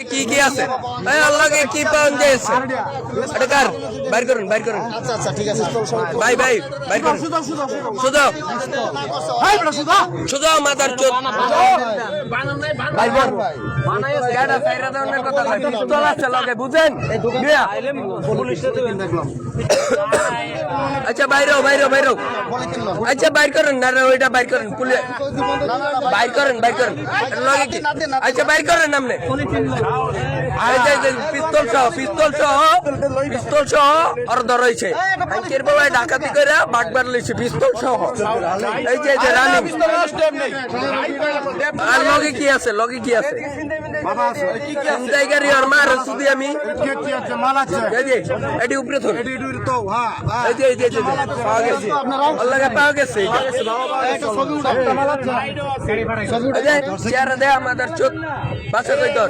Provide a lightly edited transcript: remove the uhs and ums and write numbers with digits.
কি কি আছে এই আল্লাহকে কি পাওয়া যাচ্ছে এটা কার বাইর করুন আচ্ছা আচ্ছা ঠিক আছে ভাই বাইর করুন শুধু শুধু মাদার চোদ ভাই বল গাড়া সাইরা দাওনের কথা কই পিস্তল আছে লগে বুঝেন মিয়া আচ্ছা বাইরো আচ্ছা বাইর করুন না ওইটা বাইর করুন পুলিশ বাইর করেন লগে কি আচ্ছা বাইর করেন নামনে পিস্তল সহ আর ধরাইছে আঙ্কের বাবায় ডাকাতি করে বাটবার লইছে পিস্তল সহ এই যে রানী আর লগে কি আছে জায়গার আর মার শুধু আমি এটি উপরে ধর এই যে পাওয়া গেছে আল্লাহকে পাওয়া গেছে চেয়ারে দেয়া আমাদের চোখ বাসা কই তোর